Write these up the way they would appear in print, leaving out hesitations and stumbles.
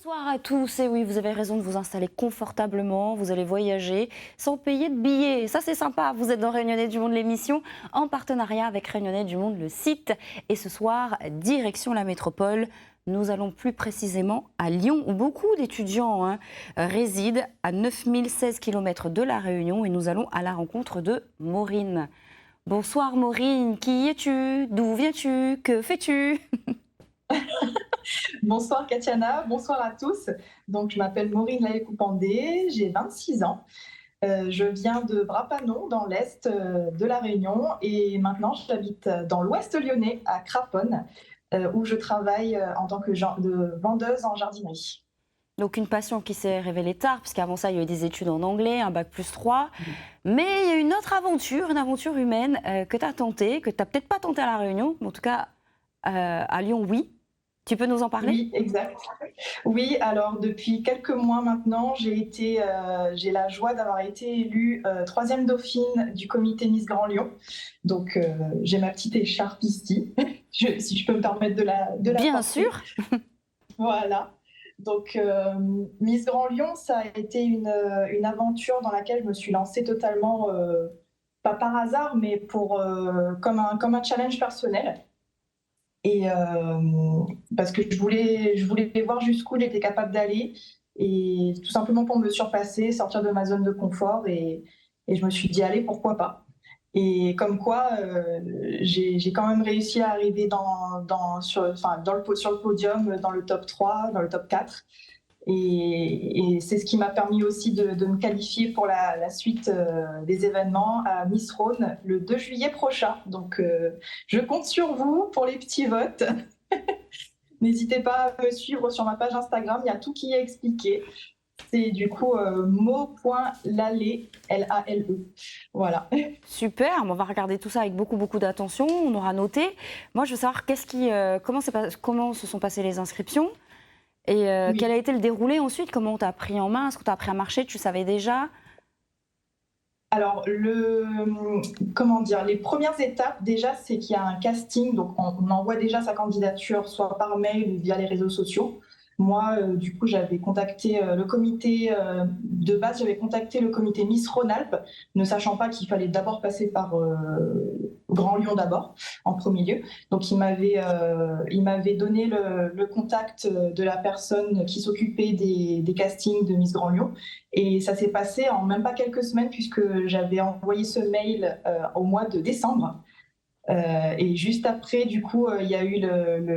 Bonsoir à tous, et oui, vous avez raison de vous installer confortablement, vous allez voyager sans payer de billets. Ça, c'est sympa, vous êtes dans Réunionnais du Monde, l'émission, en partenariat avec Réunionnais du Monde, le site. Et ce soir, direction la métropole, nous allons plus précisément à Lyon, où beaucoup d'étudiants résident à 9016 km de La Réunion, et nous allons à la rencontre de Maureen. Bonsoir Maureen, qui es-tu? D'où viens-tu? Que fais-tu? Bonsoir Katiana, bonsoir à tous. Donc, je m'appelle Maureen Laécoupandé, j'ai 26 ans. Je viens de Brapanon, dans l'est de La Réunion, et maintenant j'habite dans l'ouest lyonnais, à Craponne, où je travaille en tant que vendeuse en jardinerie. Donc une passion qui s'est révélée tard, puisqu'avant ça, il y a eu des études en anglais, un bac+3. Mais il y a une autre aventure, une aventure humaine que tu as tentée, que tu n'as peut-être pas tentée à La Réunion, mais en tout cas à Lyon, oui. Tu peux nous en parler? Oui, exact. Oui, alors depuis quelques mois maintenant, j'ai la joie d'avoir été élue troisième dauphine du comité Miss Grand Lyon. Donc j'ai ma petite écharpe ici, si je peux me permettre de la Bien porter. sûr. Voilà. Donc Miss Grand Lyon, ça a été une aventure dans laquelle je me suis lancée totalement, pas par hasard, mais comme un challenge personnel. Et parce que je voulais voir jusqu'où j'étais capable d'aller, et tout simplement pour me surpasser, sortir de ma zone de confort, et je me suis dit allez, pourquoi pas. Et comme quoi, j'ai quand même réussi à arriver sur le podium, dans le top 3, dans le top 4. Et c'est ce qui m'a permis aussi de me qualifier pour la suite des événements à Miss Rhône le 2 juillet prochain. Donc, je compte sur vous pour les petits votes. N'hésitez pas à me suivre sur ma page Instagram, il y a tout qui est expliqué. C'est du coup mo.lale, L-A-L-E. Voilà. Super, on va regarder tout ça avec beaucoup, beaucoup d'attention, on aura noté. Moi, je veux savoir comment se sont passées les inscriptions et quel a Oui. été le déroulé ensuite, comment on t'a pris en main, est-ce qu'on t'a appris à marcher, tu savais déjà? Alors, comment dire, les premières étapes, déjà, c'est qu'il y a un casting. Donc, on envoie déjà sa candidature soit par mail ou via les réseaux sociaux. Moi, du coup, j'avais contacté le comité, de base, j'avais contacté le comité Miss Rhône-Alpes, ne sachant pas qu'il fallait d'abord passer par Grand Lyon d'abord, en premier lieu. Donc, il m'avait donné le contact de la personne qui s'occupait des castings de Miss Grand Lyon. Et ça s'est passé en même pas quelques semaines, puisque j'avais envoyé ce mail au mois de décembre. Et juste après, du coup, il y a eu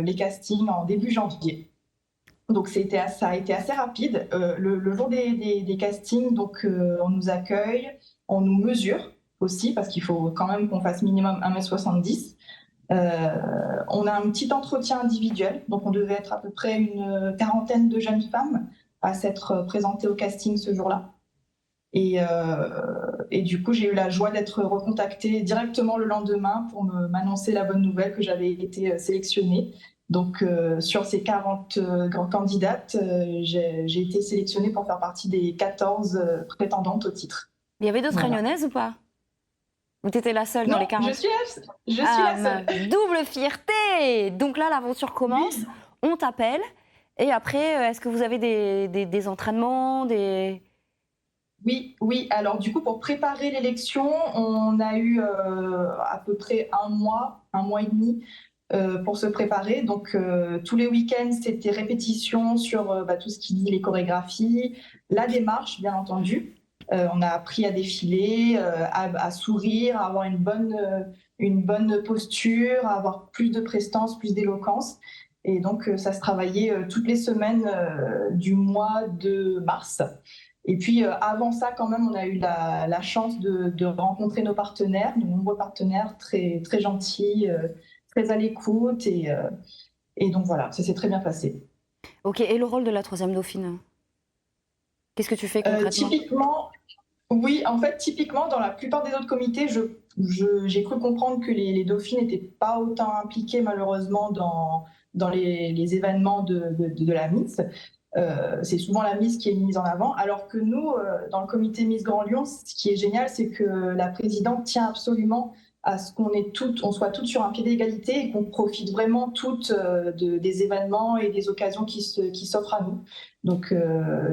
les castings en début janvier. Donc ça a été assez rapide. Le jour des castings, donc on nous accueille, on nous mesure aussi, parce qu'il faut quand même qu'on fasse minimum 1,70 m. On a un petit entretien individuel, donc on devait être à peu près une quarantaine de jeunes femmes à s'être présentées au casting ce jour-là. Et du coup, j'ai eu la joie d'être recontactée directement le lendemain pour m'annoncer la bonne nouvelle que j'avais été sélectionnée. Donc, sur ces 40 candidates, j'ai été sélectionnée pour faire partie des 14 prétendantes au titre. Il y avait d'autres Voilà. réunionnaises ou pas? Ou t'étais la seule dans Non, les je 40? suis je suis Ah, la ma seule. double fierté! Donc là, l'aventure commence, Oui. on t'appelle, et après, est-ce que vous avez des entraînements, des... Oui, oui. Alors du coup, pour préparer l'élection, on a eu à peu près un mois et demi pour se préparer. Donc tous les week-ends, c'était répétition sur tout ce qui dit les chorégraphies, la démarche, bien entendu. On a appris à défiler, à sourire, à avoir une bonne posture, à avoir plus de prestance, plus d'éloquence. Et donc ça se travaillait toutes les semaines du mois de mars. Et puis avant ça, quand même, on a eu la chance de rencontrer nos partenaires, de nombreux partenaires très, très gentils, très à l'écoute. Et donc voilà, ça s'est très bien passé. Ok, et le rôle de la troisième dauphine? Qu'est-ce que tu fais concrètement? Typiquement, oui, en fait, typiquement, dans la plupart des autres comités, j'ai cru comprendre que les dauphines n'étaient pas autant impliquées, malheureusement, dans les événements de la Miss. C'est souvent la Miss qui est mise en avant, alors que nous, dans le comité Miss Grand Lyon, ce qui est génial, c'est que la présidente tient absolument à ce on soit toutes sur un pied d'égalité et qu'on profite vraiment toutes des événements et des occasions qui s'offrent à nous. Donc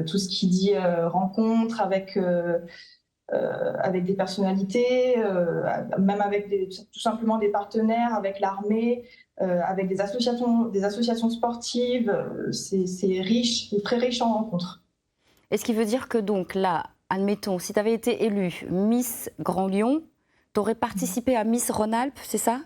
tout ce qui dit rencontre avec des personnalités, même avec tout simplement des partenaires, avec l'armée, avec des associations sportives. C'est riche, c'est très riche en rencontres. Et ce qui veut dire que donc là, admettons, si tu avais été élue Miss Grand Lyon, tu aurais participé à Miss Rhône-Alpes, c'est ça?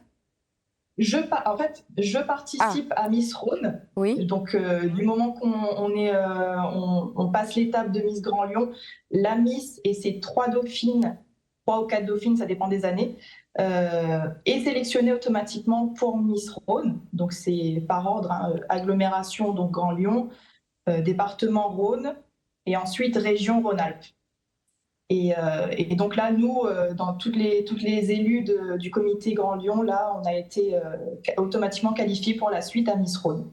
En fait, je Ah, participe à Miss Rhône. oui. Donc, du moment on passe l'étape de Miss Grand Lyon, la Miss et ses trois dauphines, trois ou quatre dauphines, ça dépend des années, est sélectionnée automatiquement pour Miss Rhône. Donc, c'est par ordre, hein, agglomération, donc Grand Lyon, département Rhône, et ensuite région Rhône-Alpes. Et donc là, nous, dans toutes les élus du comité Grand Lyon, là, on a été automatiquement qualifiés pour la suite à Miss Rhône.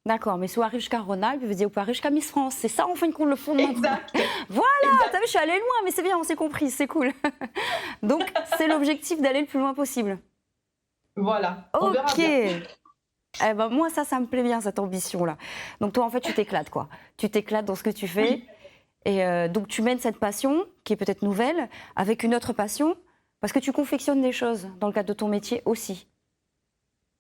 D'accord, mais soit arrive jusqu'à Rhône-Alpes, veut dire pas arrive jusqu'à Miss France. C'est ça en fin de compte le fondement. Exact, Voilà, t'as exact. vu, je suis allée loin, mais c'est bien, on s'est compris, c'est cool. Donc c'est l'objectif d'aller le plus loin possible. Voilà, on verra Ok. bien. Eh ben moi ça me plaît bien cette ambition-là. Donc toi en fait tu t'éclates quoi. Tu t'éclates dans ce que tu fais. Oui, Et donc tu mènes cette passion, qui est peut-être nouvelle, avec une autre passion, parce que tu confectionnes des choses dans le cadre de ton métier aussi.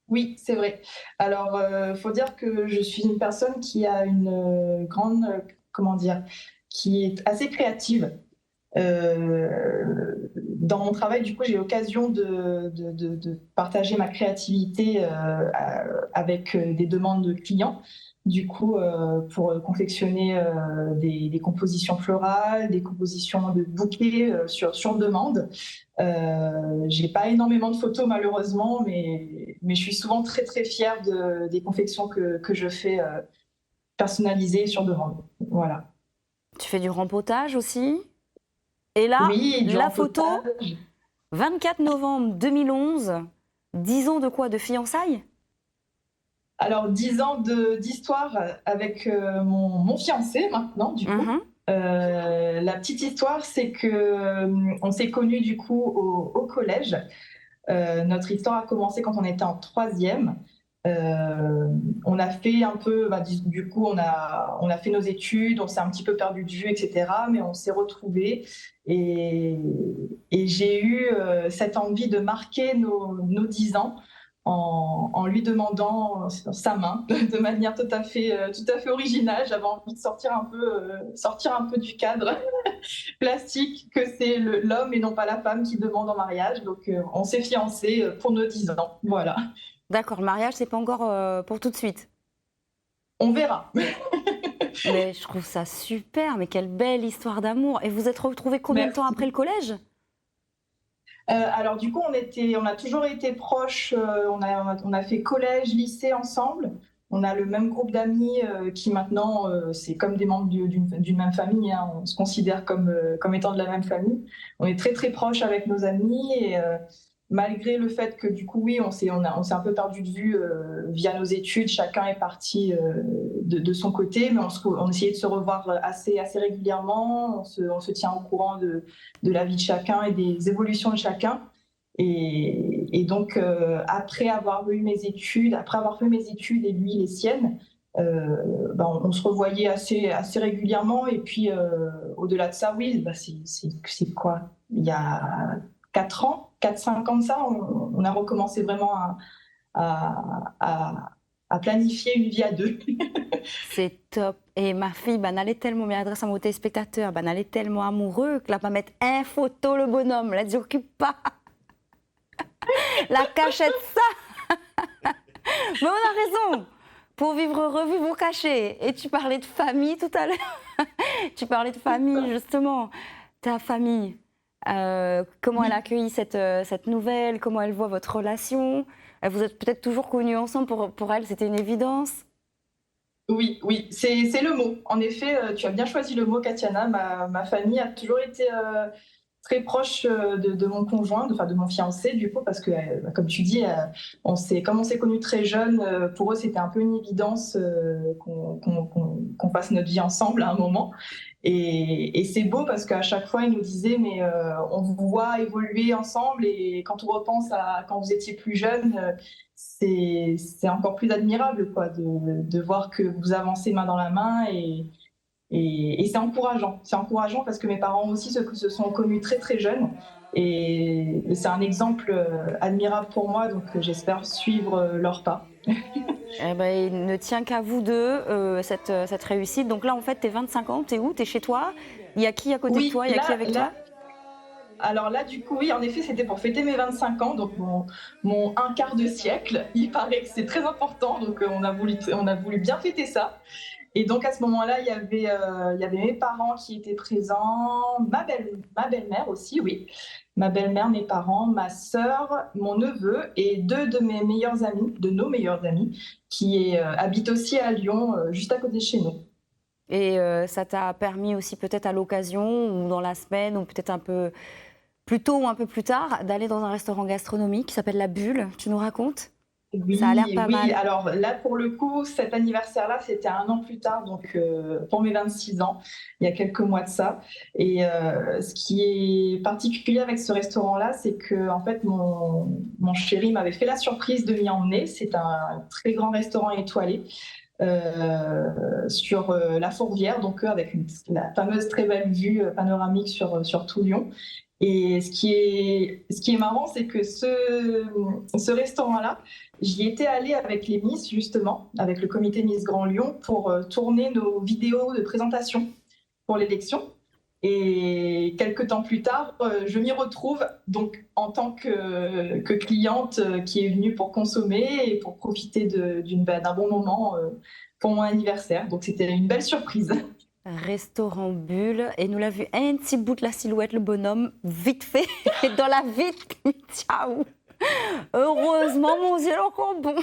oui, c'est vrai. Alors, faut dire que je suis une personne qui a une grande, comment dire, qui est assez créative. Dans mon travail, du coup, j'ai l'occasion de partager ma créativité avec des demandes de clients. Du coup, pour confectionner des compositions florales, des compositions de bouquets sur demande. J'ai pas énormément de photos malheureusement, mais je suis souvent très très fière des confections que je fais personnalisées sur demande. Voilà. Tu fais du rempotage aussi. Et là, Oui, du la photo, rempotage. 24 novembre 2011, 10 ans de quoi? De fiançailles? Alors, 10 ans d'histoire avec mon fiancé maintenant, du coup. Mhm. La petite histoire, c'est que on s'est connus du coup au collège. Notre histoire a commencé quand on était en troisième. Euh, on a fait un peu, du coup, on a fait nos études, on s'est un petit peu perdu de vue, etc. Mais on s'est retrouvés et, et j'ai eu cette envie de marquer nos 10 ans en lui demandant sa main de manière tout à fait originale. J'avais envie de sortir un peu du cadre classique que c'est l'homme et non pas la femme qui demande en mariage. Donc, on s'est fiancés pour nos 10 ans. Voilà. D'accord, le mariage, c'est pas encore pour tout de suite. On verra. Mais je trouve ça super, mais quelle belle histoire d'amour. Et vous êtes retrouvés combien de temps après Merci. le collège? Alors, du coup, on a toujours été proches. On a fait collège, lycée ensemble. On a le même groupe d'amis qui maintenant, c'est comme des membres d'une même famille, hein. On se considère comme étant de la même famille. On est très très proches avec nos amis et malgré le fait que du coup, oui, on s'est un peu perdu de vue via nos études. Chacun est parti de son côté, mais on essayait de se revoir assez régulièrement. On se tient au courant de la vie de chacun et des évolutions de chacun. Et donc, après avoir fait mes études et lui les siennes, on se revoyait assez régulièrement. Et puis, au-delà de ça, oui, c'est quoi? Il y a 4 ans, 4-5 ans de ça, on a recommencé vraiment à, à planifier une vie à deux. C'est top. Et ma fille, ben, elle est tellement, mais adresse à mon téléspectateur, ben, elle est tellement amoureux que là, va mettre un photo le bonhomme. Là, occupe pas. La cachette, ça. Mais on a raison. Pour vivre heureux, vivre caché. Et tu parlais de famille tout à l'heure. Tu parlais de famille, justement. Ta famille, comment elle a Oui, accueilli cette nouvelle? Comment elle voit votre relation? Vous êtes peut-être toujours connus ensemble. Pour elle, c'était une évidence. oui, c'est le mot. En effet, tu as bien choisi le mot, Katiana. Ma famille a toujours été très proche de mon conjoint, de mon fiancé, du coup, parce que, comme tu dis, comme on s'est connus très jeunes, pour eux, c'était un peu une évidence qu'on fasse notre vie ensemble à un moment. Et c'est beau parce qu'à chaque fois, il nous disait, mais on vous voit évoluer ensemble et quand on repense à quand vous étiez plus jeune, c'est encore plus admirable quoi, de voir que vous avancez main dans la main et c'est encourageant. C'est encourageant parce que mes parents aussi se sont connus très très jeunes et c'est un exemple admirable pour moi, donc j'espère suivre leurs pas. Eh ben, il ne tient qu'à vous deux, cette réussite. Donc là, en fait, tu es 25 ans, tu es où? Tu es chez toi? Il y a qui à côté de Oui, toi? Il y a qui avec toi? alors là, du coup, oui, en effet, c'était pour fêter mes 25 ans, donc mon un quart de siècle. Il paraît que c'est très important, donc on a voulu bien fêter ça. Et donc à ce moment-là, il y avait mes parents qui étaient présents, ma belle-mère aussi, oui. Ma belle-mère, mes parents, ma sœur, mon neveu et deux de mes meilleurs amis, de nos meilleurs amis, habitent aussi à Lyon, juste à côté de chez nous. Et ça t'a permis aussi peut-être à l'occasion, ou dans la semaine, ou peut-être un peu plus tôt ou un peu plus tard, d'aller dans un restaurant gastronomique qui s'appelle La Bulle. Tu nous racontes? Ça a l'air Oui, pas oui. mal. Alors là, pour le coup, cet anniversaire-là, c'était un an plus tard, donc pour mes 26 ans, il y a quelques mois de ça. Et ce qui est particulier avec ce restaurant-là, c'est que en fait, mon chéri m'avait fait la surprise de m'y emmener. C'est un très grand restaurant étoilé sur la Fourvière, donc avec la fameuse très belle vue panoramique sur tout Lyon. Et ce qui est marrant, c'est que ce restaurant-là, j'y étais allée avec les Miss, justement, avec le comité Miss Grand Lyon, pour tourner nos vidéos de présentation pour l'élection. Et quelques temps plus tard, je m'y retrouve donc en tant que cliente qui est venue pour consommer et pour profiter d'un bon moment pour mon anniversaire. Donc c'était une belle surprise. Restaurant Bulle, et nous l'a vu un petit bout de la silhouette, le bonhomme, vite fait, dans la vite. Ciao. Heureusement, mon Dieu, encore bon.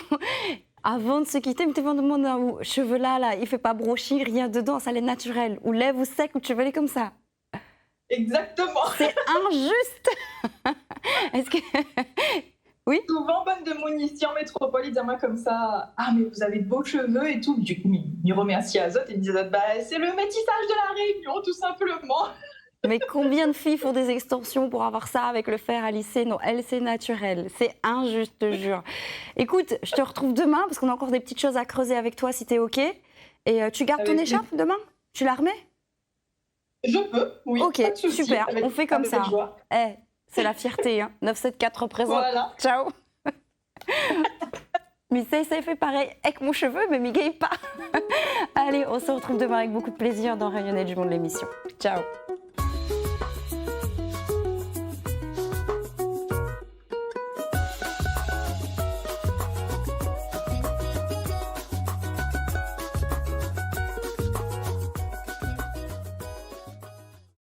Avant de se quitter, me demande où cheveux là, il fait pas brochir, rien dedans, ça l'est naturel. Ou lèvres ou sec, ou cheveux comme ça. Exactement. C'est injuste. Est-ce que oui? Souvent, bonne de mon ici en métropole, ils disent à moi comme ça, ah mais vous avez de beaux cheveux et tout. Du coup, ils remercient Azot et ils disent, bah, c'est le métissage de la Réunion, tout simplement. Mais combien de filles font des extensions pour avoir ça avec le fer à lisser? Non, elle, c'est naturel. C'est injuste, je te jure. Écoute, je te retrouve demain parce qu'on a encore des petites choses à creuser avec toi si t'es OK. Et tu gardes ton Avec écharpe demain? Tu la remets? Je peux, oui. OK, Pas de souci, super. On fait comme avec ça. joie. Eh, c'est la fierté, hein. 974 représente. Voilà. Ciao. Mais ça fait pareil avec mon cheveu, mais m'y gagne pas. Allez, on se retrouve demain avec beaucoup de plaisir dans Rayonner du monde l'émission. Ciao.